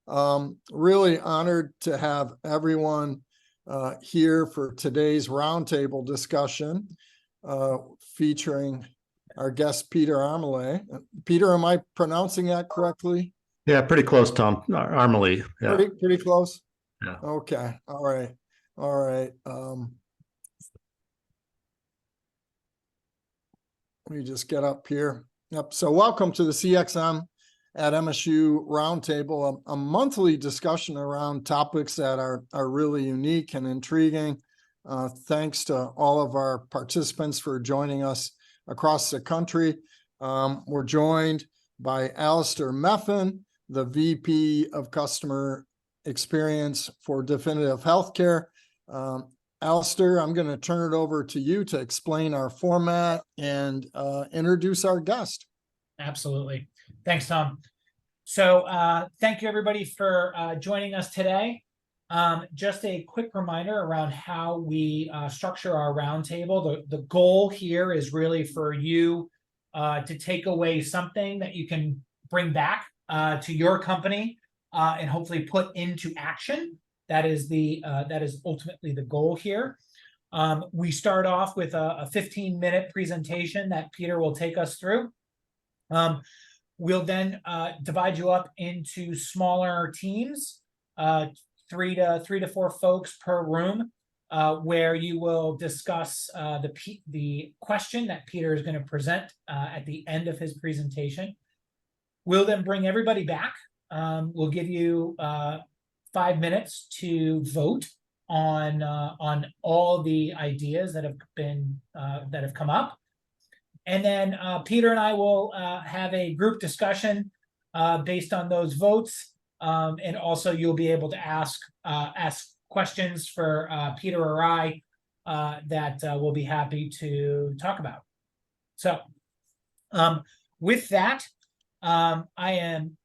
Really honored to have everyone here for today's roundtable discussion featuring our guest, Peter Armaly. Peter, am I pronouncing that correctly? Yeah, pretty close, Tom. Armaly. Yeah. Pretty close? Yeah. Okay. All right. All right. Let me just get up here. Yep. So welcome to the CXM at MSU Roundtable, a monthly discussion around topics that are really unique and intriguing. Thanks to all of our participants for joining us across the country. We're joined by Alistair Meffin, the VP of Customer Experience for Definitive Healthcare. Alistair, I'm going to turn it over to you to explain our format and introduce our guest. Absolutely. Thanks, Tom. So thank you, everybody, for joining us today. Just a quick reminder around how we structure our roundtable. The goal here is really for you to take away something that you can bring back to your company and hopefully put into action. That is ultimately the goal here. We start off with a 15-minute presentation that Peter will take us through. We'll then divide you up into smaller teams, 3 to 4 folks per room, where you will discuss the question that Peter is going to present at the end of his presentation. We'll then bring everybody back. We'll give you 5 minutes to vote on all the ideas that have come up, and then Peter and I will have a group discussion based on those votes, and also you'll be able to ask questions for Peter or I that we'll be happy to talk about. So, with that, I am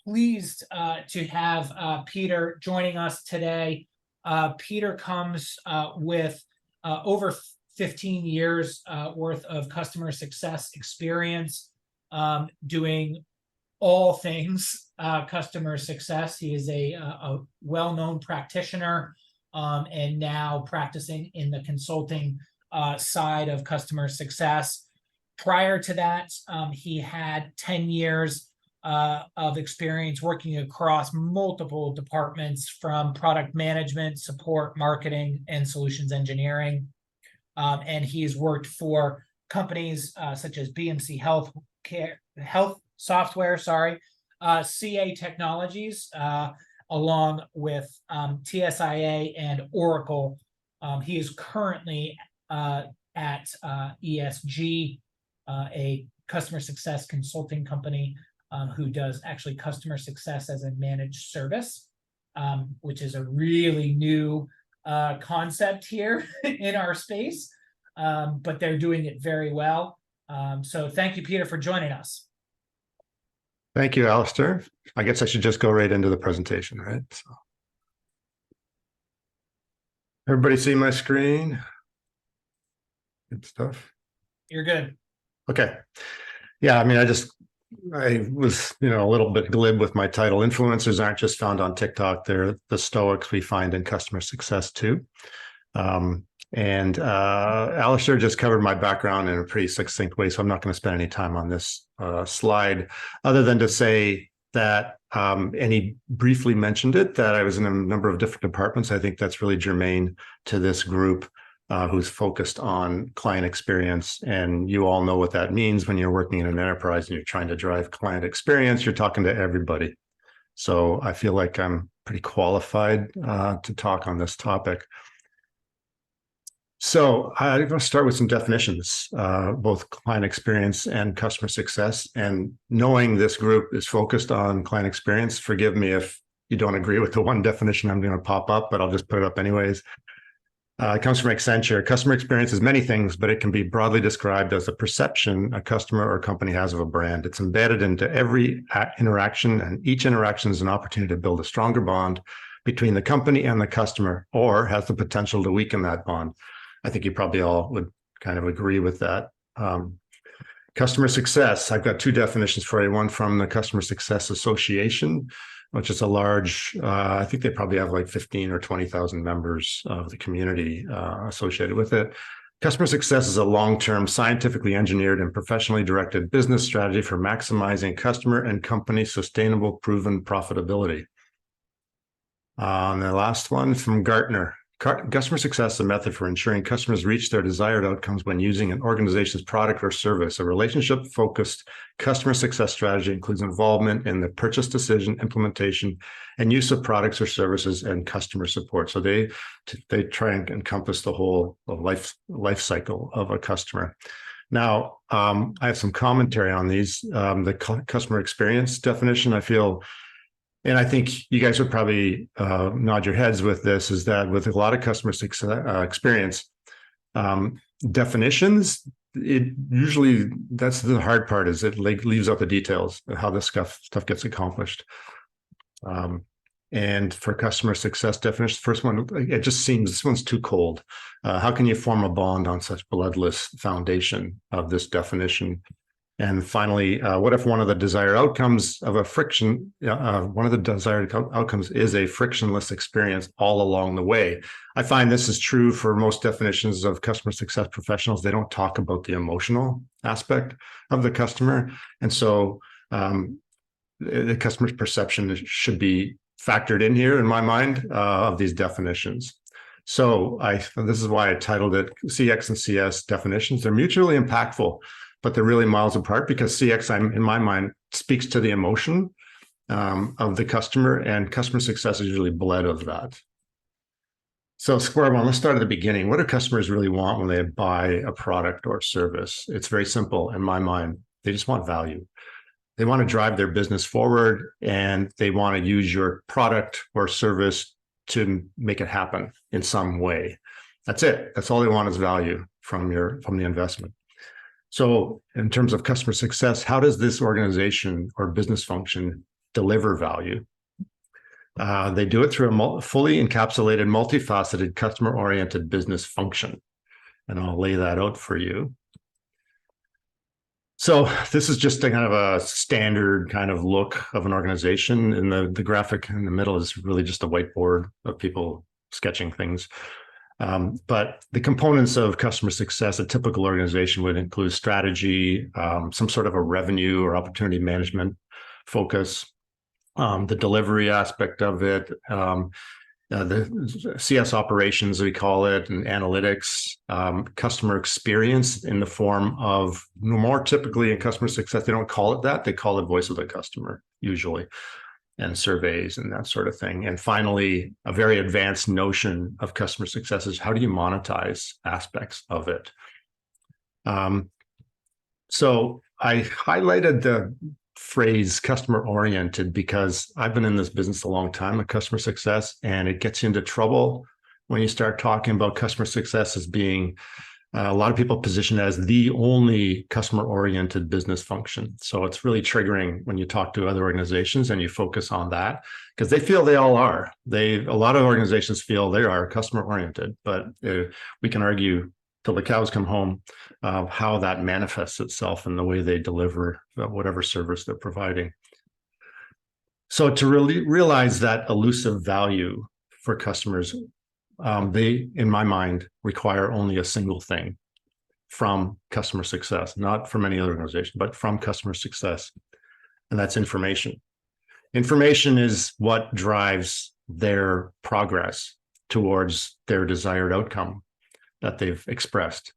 pleased to have Peter joining us today. Peter comes with over 15 years worth of customer success experience, doing all things customer success. He is a well-known practitioner and now practicing in the consulting side of customer success. Prior to that, he had 10 years of experience working across multiple departments, from product management, support, marketing, and solutions engineering. And he's worked for companies such as BMC Health Software, CA Technologies, along with TSIA and Oracle. He is currently at ESG, a customer success consulting company who does actually customer success as a managed service, which is a really new concept here in our space, but they're doing it very well. So thank you, Peter, for joining us. Thank you, Alistair. I guess I should just go right into the presentation, right? So, everybody see my screen? Good stuff. You're good. Okay. Yeah, I mean, I was, a little bit glib with my title. Influencers aren't just found on TikTok. They're the stoics we find in customer success too. And Alistair just covered my background in a pretty succinct way, so I'm not going to spend any time on this slide, other than to say that, and he briefly mentioned it, that I was in a number of different departments. I think that's really germane to this group who's focused on client experience. And you all know what that means when you're working in an enterprise and you're trying to drive client experience. You're talking to everybody. So I feel like I'm pretty qualified to talk on this topic. So I'm going to start with some definitions, both client experience and customer success. And knowing this group is focused on client experience, forgive me if you don't agree with the one definition I'm going to pop up, but I'll just put it up anyways. It comes from Accenture. Customer experience is many things, but it can be broadly described as the perception a customer or company has of a brand. It's embedded into every interaction, and each interaction is an opportunity to build a stronger bond between the company and the customer, or has the potential to weaken that bond. I think you probably all would kind of agree with that. Customer success, I've got two definitions for you. One from the Customer Success Association, which is a large, I think they probably have like 15 or 20,000 members of the community associated with it. Customer success is a long-term, scientifically engineered and professionally directed business strategy for maximizing customer and company sustainable, proven profitability. And the last one from Gartner. Customer success is a method for ensuring customers reach their desired outcomes when using an organization's product or service. A relationship-focused customer success strategy includes involvement in the purchase decision, implementation, and use of products or services and customer support. So they try and encompass the whole life cycle of a customer. Now, I have some commentary on these. The customer experience definition, I feel, and I think you guys would probably nod your heads with this, is that with a lot of customer success experience definitions, it usually, that's the hard part, is it leaves out the details of how this stuff gets accomplished. And for customer success definition, the first one, it just seems this one's too cold. How can you form a bond on such bloodless foundation of this definition? And finally, what if one of the desired outcomes of a friction, one of the desired outcomes is a frictionless experience all along the way? I find this is true for most definitions of customer success professionals. They don't talk about the emotional aspect of the customer. And so the customer's perception should be factored in here in my mind of these definitions. So this is why I titled it CX and CS definitions. They're mutually impactful, but they're really miles apart, because CX, in my mind, speaks to the emotion of the customer, and customer success is usually bled of that. So square one, let's start at the beginning. What do customers really want when they buy a product or service? It's very simple in my mind. They just want value. They want to drive their business forward, and they want to use your product or service to make it happen in some way. That's it. That's all they want, is value from the investment. So in terms of customer success, how does this organization or business function deliver value? They do it through a fully encapsulated, multifaceted, customer-oriented business function. And I'll lay that out for you. So this is just a kind of a standard kind of look of an organization. And the graphic in the middle is really just a whiteboard of people sketching things. But the components of customer success, a typical organization would include strategy, some sort of a revenue or opportunity management focus, the delivery aspect of it, the CS operations, we call it, and analytics, customer experience in the form of, more typically in customer success, they don't call it that, they call it voice of the customer, usually, and surveys and that sort of thing. And finally, a very advanced notion of customer success is how do you monetize aspects of it? So I highlighted the phrase customer oriented because I've been in this business a long time of customer success, and it gets you into trouble when you start talking about customer success as being a lot of people position it as the only customer-oriented business function. So it's really triggering when you talk to other organizations and you focus on that, because they feel they all are. A lot of organizations feel they are customer-oriented, but we can argue till the cows come home how that manifests itself in the way they deliver whatever service they're providing. So to really realize that elusive value for customers, they, in my mind, require only a single thing from customer success, not from any other organization, but from customer success, and that's information. Information is what drives their progress towards their desired outcome that they've expressed,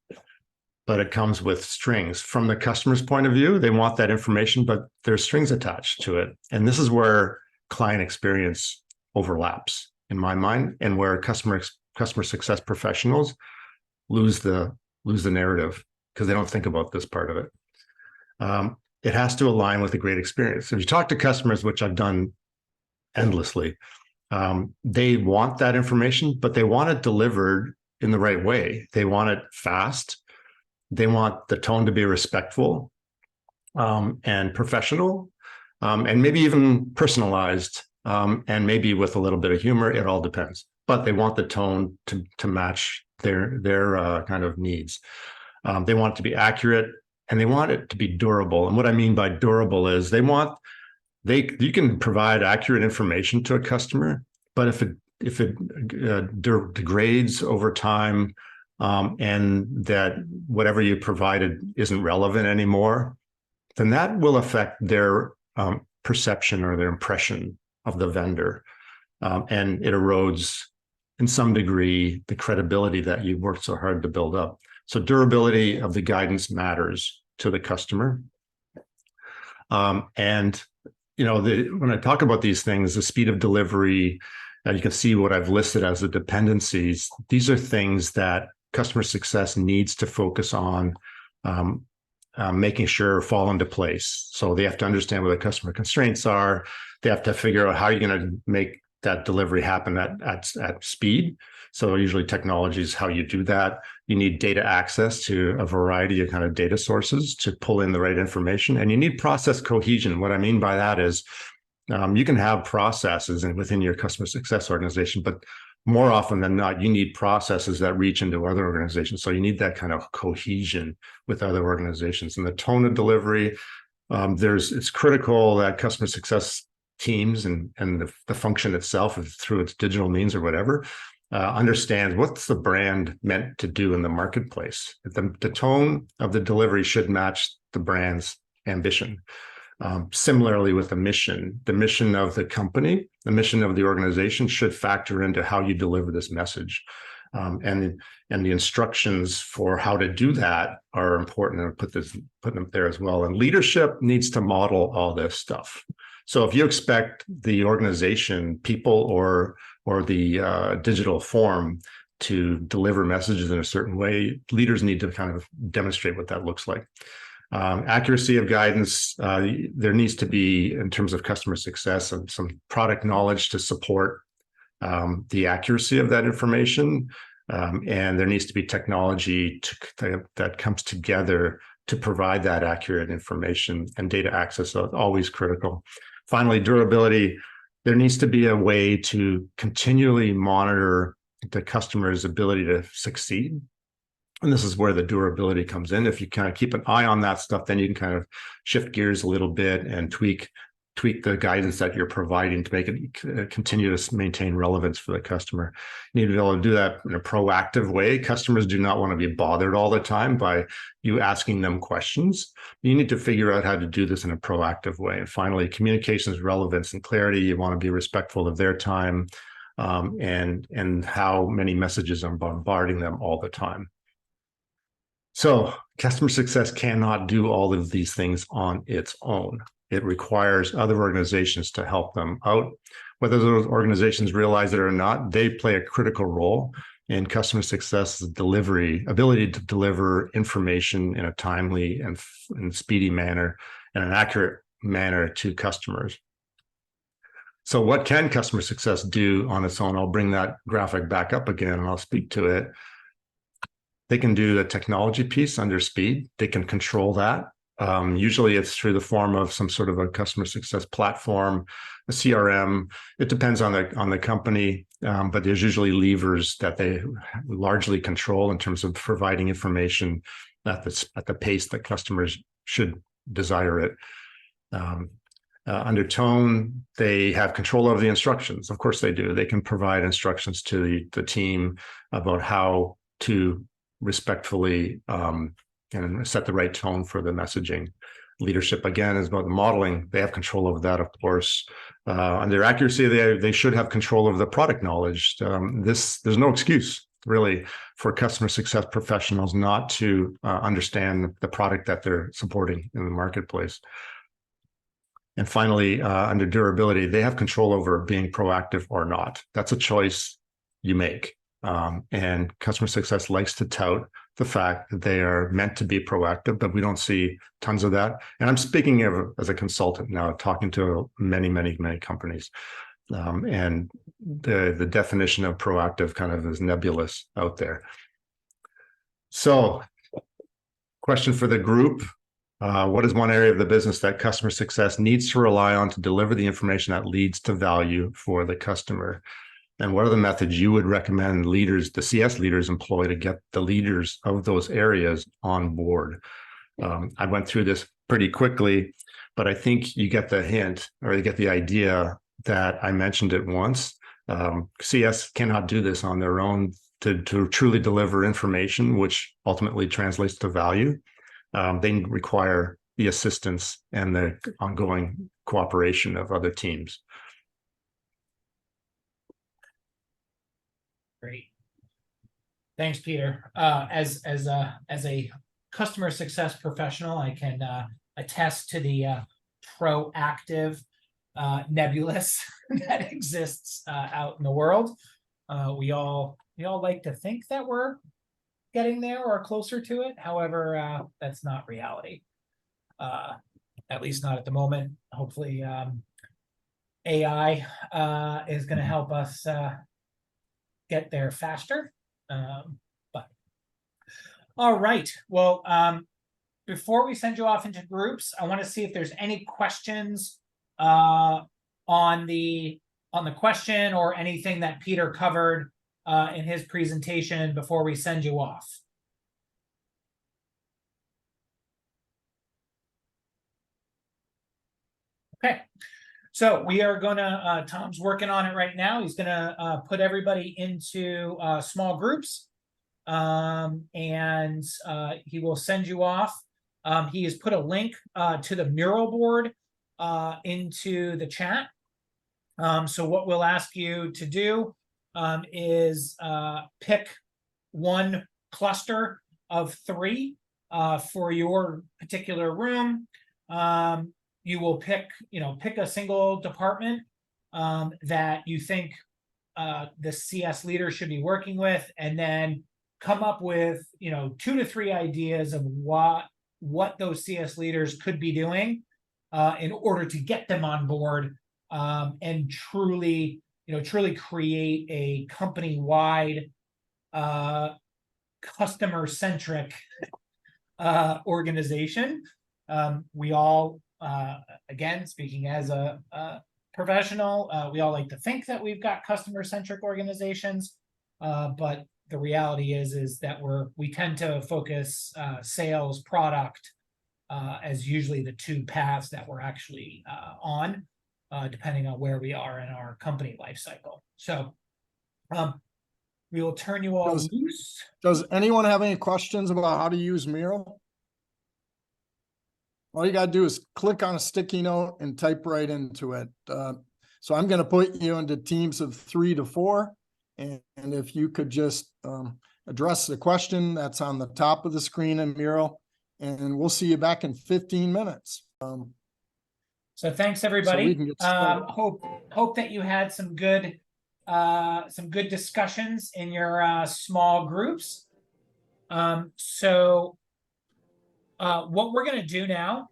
but it comes with strings. From the customer's point of view, they want that information, but there's strings attached to it, and this is where client experience overlaps, in my mind, and where customer success professionals lose the narrative because they don't think about this part of it. It has to align with a great experience. If you talk to customers, which I've done endlessly, they want that information, but they want it delivered in the right way. They want it fast. They want the tone to be respectful and professional, and maybe even personalized. And maybe with a little bit of humor, it all depends. But they want the tone to match their kind of needs. They want it to be accurate, and they want it to be durable. And what I mean by durable is they want you can provide accurate information to a customer, but if it degrades over time, and that whatever you provided isn't relevant anymore, then that will affect their perception or their impression of the vendor. And it erodes, in some degree, the credibility that you worked so hard to build up. So durability of the guidance matters to the customer. And when I talk about these things, the speed of delivery, you can see what I've listed as the dependencies. These are things that customer success needs to focus on, making sure fall into place. So they have to understand what the customer constraints are. They have to figure out how you're going to make that delivery happen at speed. So usually technology is how you do that. You need data access to a variety of kind of data sources to pull in the right information. And you need process cohesion. What I mean by that is you can have processes within your customer success organization, but more often than not, you need processes that reach into other organizations. So you need that kind of cohesion with other organizations. And the tone of delivery, it's critical that customer success teams and the function itself, through its digital means or whatever, understands what's the brand meant to do in the marketplace. The tone of the delivery should match the brand's ambition. Similarly with the mission of the company, the mission of the organization should factor into how you deliver this message. And the instructions for how to do that are important, and put them there as well. And leadership needs to model all this stuff. So if you expect the organization, people, or the digital form to deliver messages in a certain way, leaders need to kind of demonstrate what that looks like. Accuracy of guidance, there needs to be, in terms of customer success, some product knowledge to support the accuracy of that information. And there needs to be technology that comes together to provide that accurate information, and data access is always critical. Finally, durability. There needs to be a way to continually monitor the customer's ability to succeed. And this is where the durability comes in. If you kind of keep an eye on that stuff, then you can kind of shift gears a little bit and tweak the guidance that you're providing to make it continue to maintain relevance for the customer. You need to be able to do that in a proactive way. Customers do not want to be bothered all the time by you asking them questions. You need to figure out how to do this in a proactive way. And finally, communications, relevance, and clarity. You want to be respectful of their time, and how many messages are bombarding them all the time. So customer success cannot do all of these things on its own. It requires other organizations to help them out. Whether those organizations realize it or not, they play a critical role in customer success ability to deliver information in a timely and speedy manner and an accurate manner to customers. So what can customer success do on its own? I'll bring that graphic back up again and I'll speak to it. They can do the technology piece under speed. They can control that. Usually it's through the form of some sort of a customer success platform, a CRM. It depends on the company, but there's usually levers that they largely control in terms of providing information at the pace that customers should desire it. Under tone, they have control over the instructions. Of course they do. They can provide instructions to the team about how to respectfully and set the right tone for the messaging. Leadership, again, is about the modeling. They have control over that, of course. Under accuracy, they should have control over the product knowledge. There's no excuse, really, for customer success professionals not to understand the product that they're supporting in the marketplace. And finally, under durability, they have control over being proactive or not. That's a choice you make. And customer success likes to tout the fact that they are meant to be proactive, but we don't see tons of that. And I'm speaking as a consultant now, talking to many, many, many companies. And the definition of proactive kind of is nebulous out there. So, question for the group. What is one area of the business that customer success needs to rely on to deliver the information that leads to value for the customer? And what are the methods you would recommend leaders, the CS leaders, employ to get the leaders of those areas on board? I went through this pretty quickly, but I think you get the hint, or you get the idea that I mentioned it once. CS cannot do this on their own to truly deliver information, which ultimately translates to value. They require the assistance and the ongoing cooperation of other teams. Great. Thanks, Peter. As a customer success professional, I can attest to the proactive nebulous that exists out in the world. We all like to think that we're getting there or closer to it. However, that's not reality. At least not at the moment. Hopefully, AI is going to help us get there faster. But all right. Well, before we send you off into groups, I want to see if there's any questions on the question or anything that Peter covered in his presentation before we send you off. Okay, so we are gonna, Tom's working on it right now. He's gonna put everybody into small groups, and he will send you off. He has put a link to the mural board into the chat. So what we'll ask you to do is pick one cluster of 3 for your particular room. You will pick a single department that you think the CS leader should be working with, and then come up with 2 to 3 ideas of what those CS leaders could be doing in order to get them on board and truly create a company-wide customer-centric organization. We all, again, speaking as a professional, we all like to think that we've got customer-centric organizations, but the reality is that we tend to focus sales, product as usually the 2 paths that we're actually on, depending on where we are in our company life cycle. So we will turn you all loose. Does anyone have any questions about how to use Miro? All you got to do is click on a sticky note and type right into it. So I'm going to put you into teams of 3 to 4. And if you could just address the question that's on the top of the screen in Miro, and we'll see you back in 15 minutes. So thanks, everybody. So we can get started. Hope that you had some good discussions in your small groups. So what we're going to do now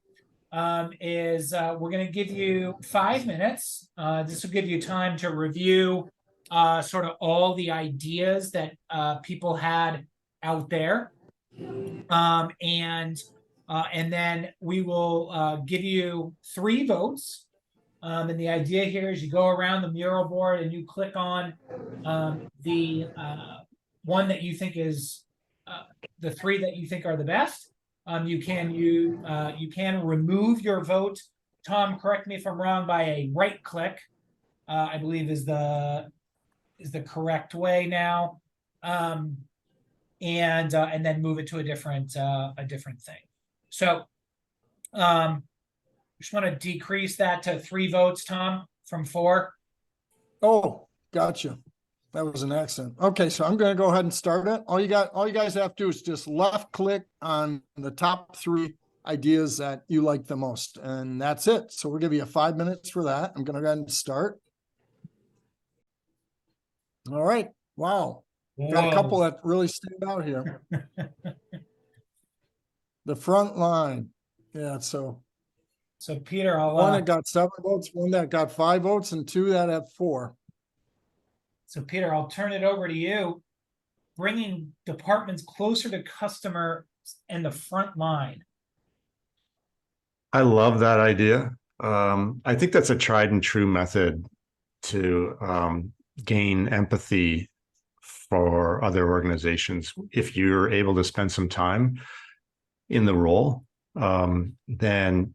is we're going to give you 5 minutes. This will give you time to review sort of all the ideas that people had out there, and then we will give you 3 votes. And the idea here is you go around the mural board and you click on the one that you think is the 3 that you think are the best. You can remove your vote. Tom, correct me if I'm wrong, by a right click, I believe is the correct way now, and then move it to a different thing. So just want to decrease that to 3 votes, Tom, from 4. Oh, gotcha. That was an accident. Okay, so I'm going to go ahead and start it. All you guys have to do is just left click on the top 3 ideas that you like the most, and that's it. So we'll give you 5 minutes for that. I'm going to go ahead and start. All right. Wow. Got a couple that really stand out here. The front line. Yeah, so Peter, I'll one that got 7 votes, one that got 5 votes, and 2 that have 4. So Peter, I'll turn it over to you. Bringing departments closer to customer and the front line. I love that idea. I think that's a tried and true method to gain empathy for other organizations. If you're able to spend some time in the role, then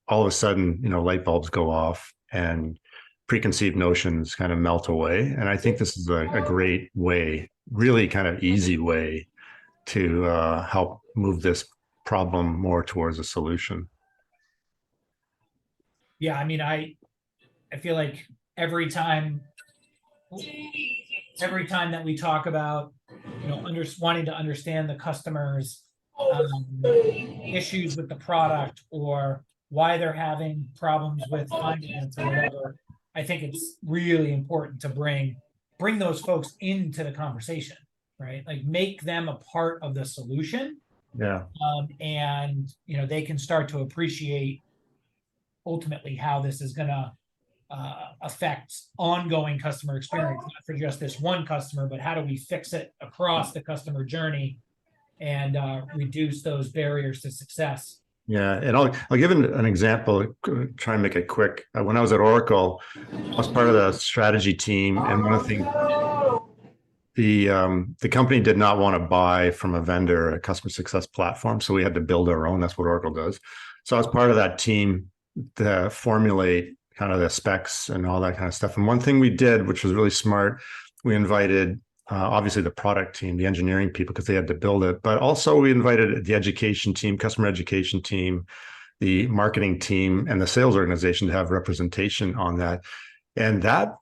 all of a sudden, light bulbs go off and preconceived notions kind of melt away. And I think this is a great way, really kind of easy way to help move this problem more towards a solution. Yeah, I mean, I feel like every time that we talk about, wanting to understand the customer's issues with the product or why they're having problems with finance or whatever, I think it's really important to bring those folks into the conversation, right? Like make them a part of the solution. Yeah. And they can start to appreciate ultimately how this is going to affect ongoing customer experience, not for just this one customer, but how do we fix it across the customer journey and reduce those barriers to success. Yeah, and I'll give an example, try and make it quick. When I was at Oracle, I was part of the strategy team, and one of the things, the company did not want to buy from a vendor a customer success platform, so we had to build our own. That's what Oracle does. So I was part of that team to formulate kind of the specs and all that kind of stuff. And one thing we did, which was really smart, we invited obviously the product team, the engineering people, because they had to build it, but also we invited the education team, customer education team, the marketing team, and the sales organization to have representation on that. And that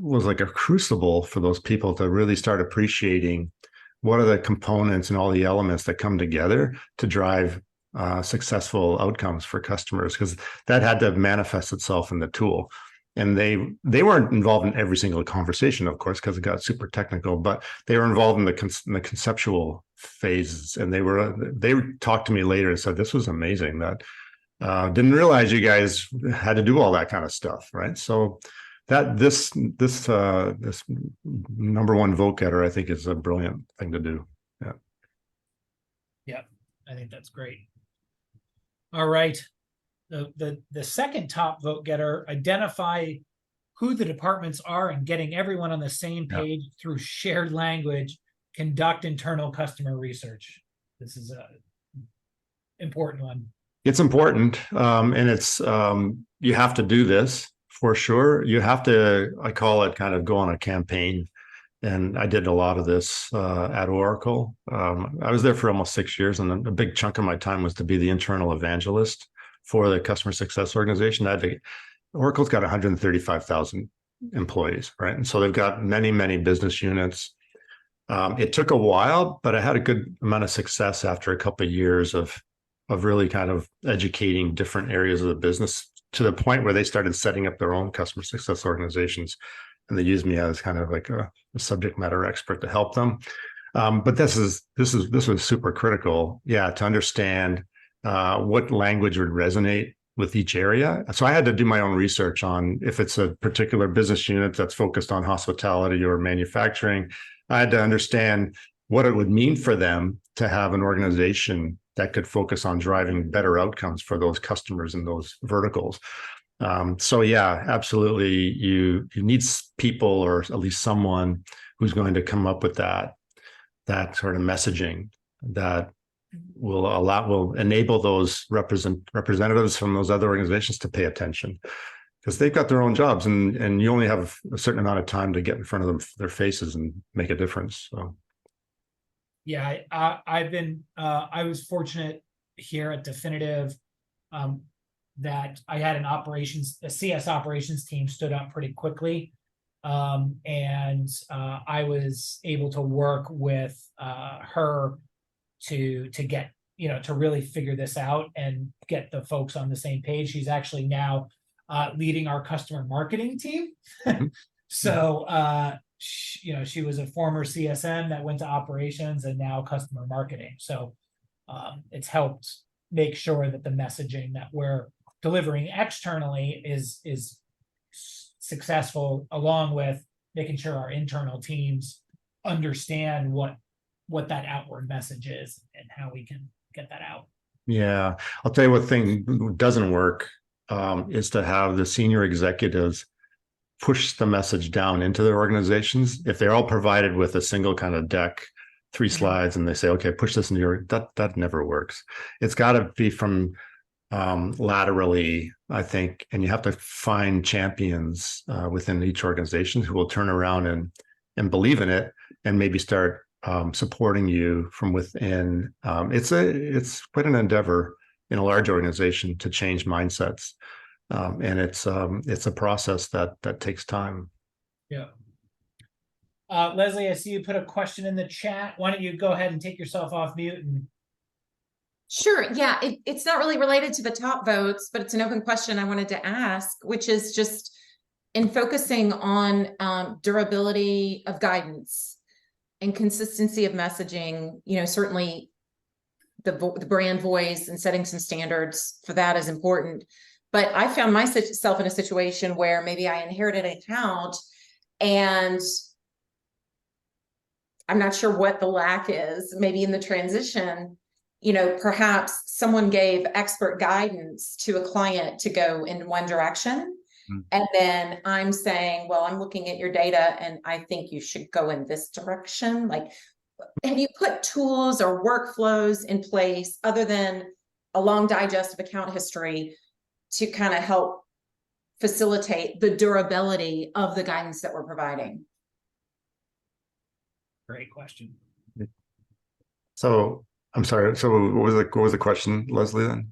was like a crucible for those people to really start appreciating what are the components and all the elements that come together to drive successful outcomes for customers, because that had to manifest itself in the tool. And they weren't involved in every single conversation, of course, because it got super technical, but they were involved in the conceptual phases. And they talked to me later and said, this was amazing. That didn't realize you guys had to do all that kind of stuff, right? So that this number one vote getter, I think, is a brilliant thing to do. Yeah. Yeah, I think that's great. All right. The second top vote getter, identify who the departments are and getting everyone on the same page through shared language, conduct internal customer research. This is a important one. It's important. And it's, you have to do this for sure. You have to, I call it kind of go on a campaign. And I did a lot of this at Oracle. I was there for almost 6 years, and a big chunk of my time was to be the internal evangelist for the customer success organization. Oracle's got 135,000 employees, right? And so they've got many, many business units. It took a while, but I had a good amount of success after a couple of years of really kind of educating different areas of the business to the point where they started setting up their own customer success organizations. And they used me as kind of like a subject matter expert to help them. But this was super critical, to understand what language would resonate with each area. So I had to do my own research on if it's a particular business unit that's focused on hospitality or manufacturing. I had to understand what it would mean for them to have an organization that could focus on driving better outcomes for those customers in those verticals. So yeah, absolutely. You need people, or at least someone who's going to come up with that sort of messaging that will enable those representatives from those other organizations to pay attention, because they've got their own jobs, and you only have a certain amount of time to get in front of them, their faces, and make a difference. So yeah, I was fortunate here at Definitive that I had a CS operations team stood up pretty quickly. And I was able to work with her to get, to really figure this out and get the folks on the same page. She's actually now leading our customer marketing team. So, she was a former CSM that went to operations and now customer marketing. So it's helped make sure that the messaging that we're delivering externally is successful, along with making sure our internal teams understand what that outward message is and how we can get that out. Yeah, I'll tell you what thing doesn't work is to have the senior executives push the message down into their organizations. If they're all provided with a single kind of deck, 3 slides, and they say, okay, push this into that never works. It's got to be from laterally, I think, and you have to find champions within each organization who will turn around and believe in it and maybe start supporting you from within. It's quite an endeavor in a large organization to change mindsets, and it's a process that takes time. Yeah. Leslie, I see you put a question in the chat. Why don't you go ahead and take yourself off mute and Sure. Yeah, it's not really related to the top votes, but it's an open question I wanted to ask, which is just in focusing on durability of guidance and consistency of messaging. Certainly the brand voice and setting some standards for that is important. But I found myself in a situation where maybe I inherited an account and I'm not sure what the lack is, maybe in the transition. Perhaps someone gave expert guidance to a client to go in one direction. And then I'm saying, well, I'm looking at your data and I think you should go in this direction. Like, have you put tools or workflows in place other than a long digest of account history to kind of help facilitate the durability of the guidance that we're providing? great question. So I'm sorry. So what was the question, Leslie, then?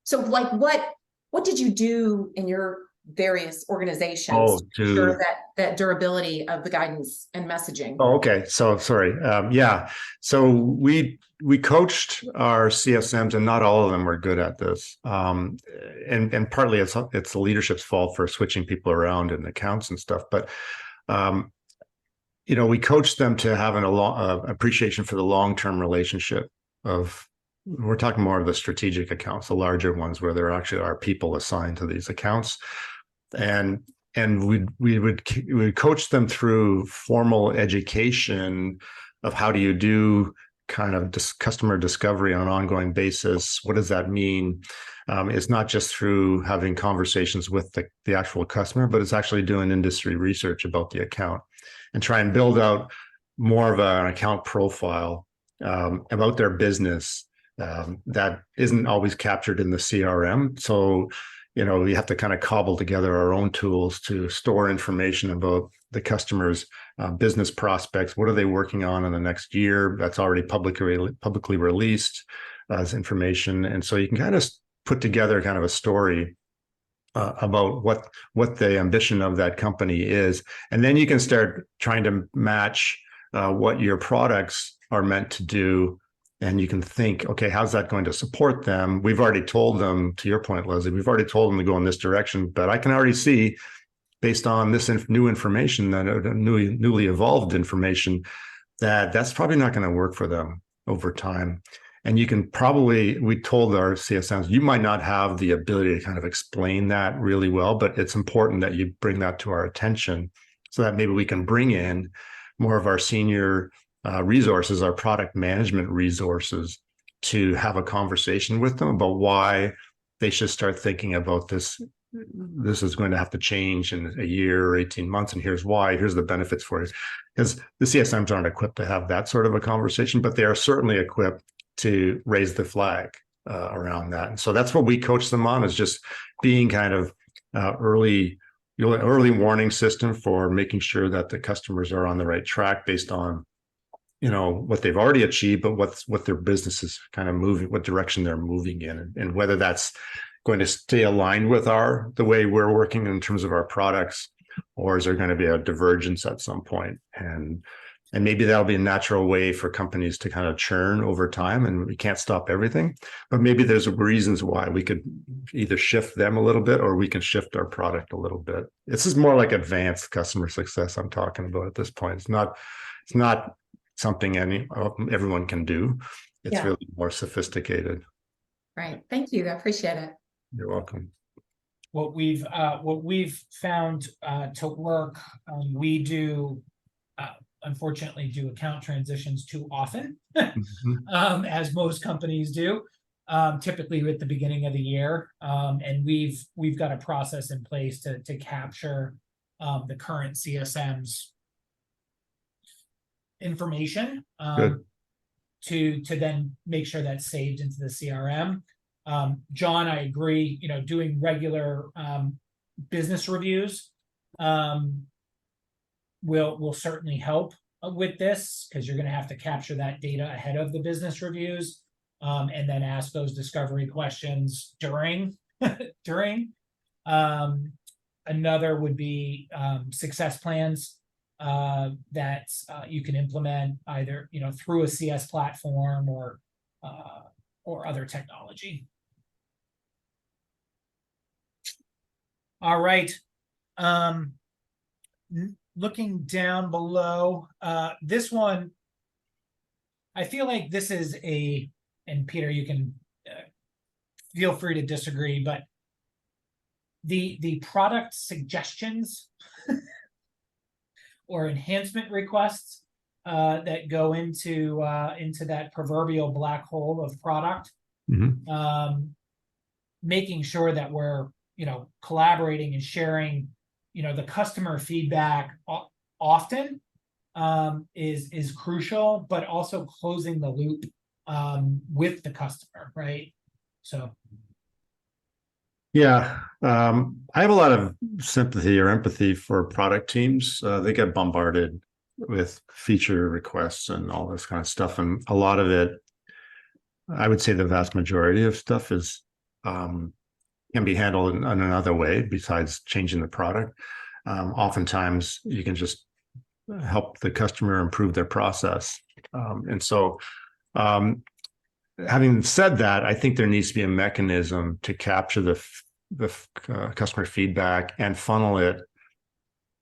So like what did you do in your various organizations to ensure that durability of the guidance and messaging? Oh, okay. So sorry. Yeah. So we coached our CSMs, and not all of them were good at this. And partly it's the leadership's fault for switching people around in accounts and stuff. But we coached them to have an appreciation for the long-term relationship of. We're talking more of the strategic accounts, the larger ones where there actually are people assigned to these accounts, and we would coach them through formal education of how do you do kind of customer discovery on an ongoing basis. What does that mean? It's not just through having conversations with the actual customer, but it's actually doing industry research about the account and try and build out more of an account profile about their business. That isn't always captured in the CRM. So, we have to kind of cobble together our own tools to store information about the customer's business prospects. What are they working on in the next year? That's already publicly released as information. And so you can kind of put together kind of a story about what the ambition of that company is. And then you can start trying to match what your products are meant to do. And you can think, okay, how's that going to support them? We've already told them, to your point, Leslie, we've already told them to go in this direction, but I can already see, based on this new information, that newly evolved information, that's probably not going to work for them over time. And we told our CSMs, you might not have the ability to kind of explain that really well, but it's important that you bring that to our attention so that maybe we can bring in more of our senior resources, our product management resources, to have a conversation with them about why they should start thinking about this. This is going to have to change in a year or 18 months, and here's why. Here's the benefits for it. Because the CSMs aren't equipped to have that sort of a conversation, but they are certainly equipped to raise the flag around that. And so that's what we coach them on, is just being kind of early warning system for making sure that the customers are on the right track based on what they've already achieved, but what their business is kind of moving, what direction they're moving in, and whether that's going to stay aligned with the way we're working in terms of our products, or is there going to be a divergence at some point? And maybe that'll be a natural way for companies to kind of churn over time, and we can't stop everything, but maybe there's reasons why we could either shift them a little bit or we can shift our product a little bit. This is more like advanced customer success I'm talking about at this point. It's not something everyone can do. It's really more sophisticated. Right. Thank you. I appreciate it. You're welcome. What we've found to work, we do unfortunately do account transitions too often, as most companies do, typically at the beginning of the year. And we've got a process in place to capture the current CSM's information to then make sure that's saved into the CRM. John, I agree, doing regular business reviews will certainly help with this, because you're going to have to capture that data ahead of the business reviews, and then ask those discovery questions during. Another would be success plans that you can implement either through a CS platform or other technology. All right. Looking down below, this one, I feel like this is and Peter, you can feel free to disagree, but the product suggestions or enhancement requests that go into that proverbial black hole of product, making sure that we're collaborating and sharing the customer feedback often is crucial, but also closing the loop with the customer, right? So yeah, I have a lot of sympathy or empathy for product teams. They get bombarded with feature requests and all this kind of stuff, and a lot of it, I would say the vast majority of stuff is can be handled in another way besides changing the product. Oftentimes you can just help the customer improve their process. And so having said that, I think there needs to be a mechanism to capture the customer feedback and funnel it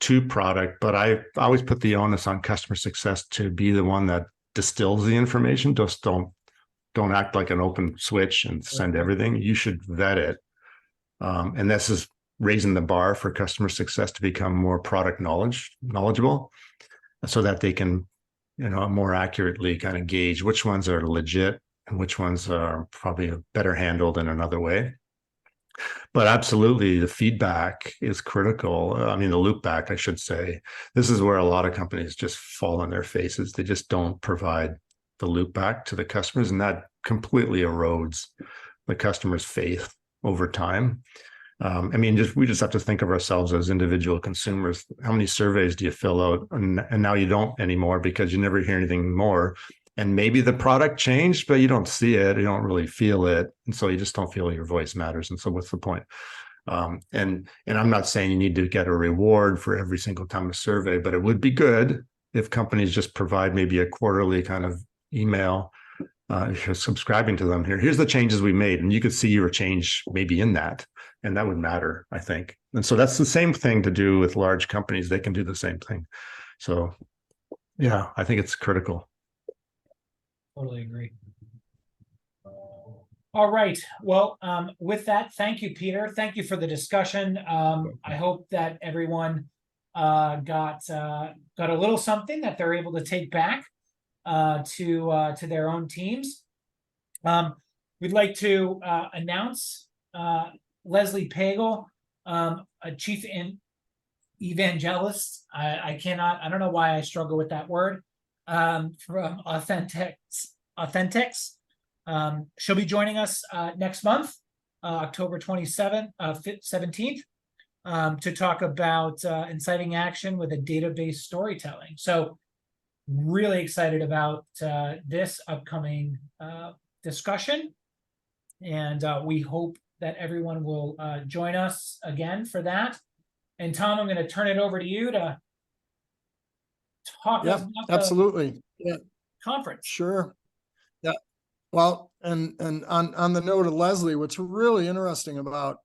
to product. But I always put the onus on customer success to be the one that distills the information. Just don't act like an open switch and send everything. You should vet it. And this is raising the bar for customer success to become more product knowledgeable, so that they can, more accurately kind of gauge which ones are legit and which ones are probably better handled in another way. But absolutely, the feedback is critical. I mean, the loop back, I should say. This is where a lot of companies just fall on their faces. They just don't provide the loop back to the customers, and that completely erodes the customer's faith over time. I mean, we just have to think of ourselves as individual consumers. How many surveys do you fill out? And now you don't anymore because you never hear anything more. And maybe the product changed, but you don't see it. You don't really feel it. And so you just don't feel your voice matters. And so what's the point? And I'm not saying you need to get a reward for every single time a survey, but it would be good if companies just provide maybe a quarterly kind of email. If you're subscribing to them, here's the changes we made, and you could see your change maybe in that, and that would matter, I think. And so that's the same thing to do with large companies. They can do the same thing. So yeah, I think it's critical. Totally agree. All right. Well, with that, thank you, Peter. Thank you for the discussion. I hope that everyone got a little something that they're able to take back to their own teams. We'd like to announce Leslie Pagel, a chief evangelist. I don't know why I struggle with that word, from Authentics. She'll be joining us next month, October 17th, to talk about inciting action with a database storytelling. So really excited about this upcoming discussion, and we hope that everyone will join us again for that. And Tom, I'm going to turn it over to you to talk about absolutely. the conference. Sure. Yeah. Well, and on the note of Leslie, what's really interesting about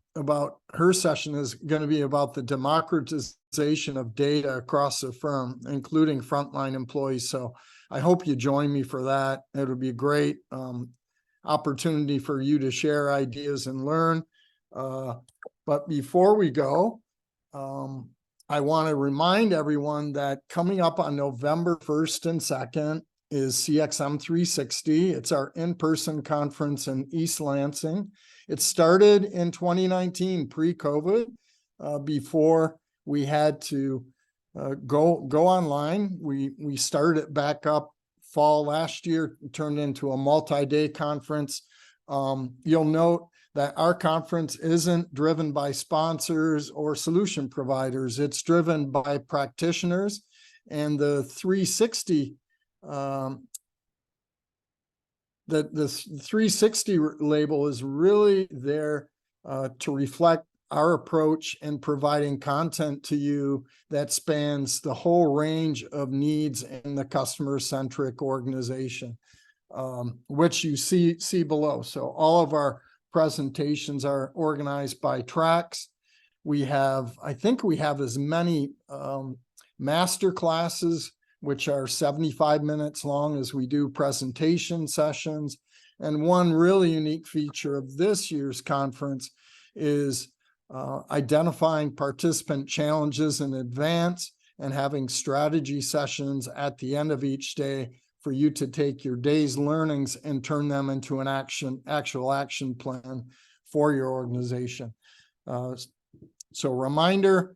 her session is going to be about the democratization of data across the firm, including frontline employees. So I hope you join me for that. It would be a great opportunity for you to share ideas and learn. But before we go, I want to remind everyone that coming up on November 1st and 2nd is CXM 360. It's our in-person conference in East Lansing. It started in 2019, pre-COVID, before we had to go online. We started it back up fall last year, turned into a multi-day conference. You'll note that our conference isn't driven by sponsors or solution providers. It's driven by practitioners, and the 360 the 360 label is really there to reflect our approach in providing content to you that spans the whole range of needs in the customer-centric organization, which you see below. So all of our presentations are organized by tracks. I think we have as many master classes, which are 75 minutes long, as we do presentation sessions. And one really unique feature of this year's conference is identifying participant challenges in advance and having strategy sessions at the end of each day for you to take your day's learnings and turn them into an actual action plan for your organization. So reminder,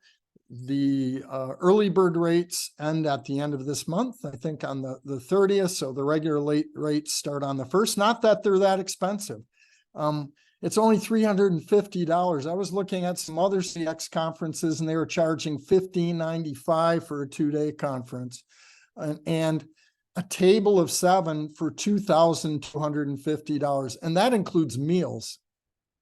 the early bird rates end at the end of this month, I think on the 30th. So the regular rates start on the 1st. Not that they're that expensive. It's only $350. I was looking at some other CX conferences and they were charging $15.95 for a 2-day conference, and a table of 7 for $2,250. And that includes meals.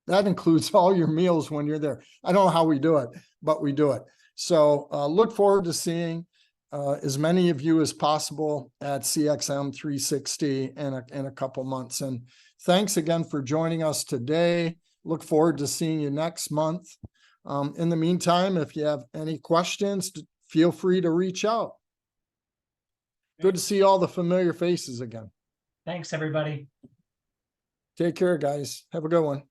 That includes all your meals when you're there. I don't know how we do it, but we do it. So look forward to seeing as many of you as possible at CXM 360 in a couple months. And thanks again for joining us today. Look forward to seeing you next month. In the meantime, if you have any questions, feel free to reach out. Good to see all the familiar faces again. Thanks, everybody. Take care, guys. Have a good one.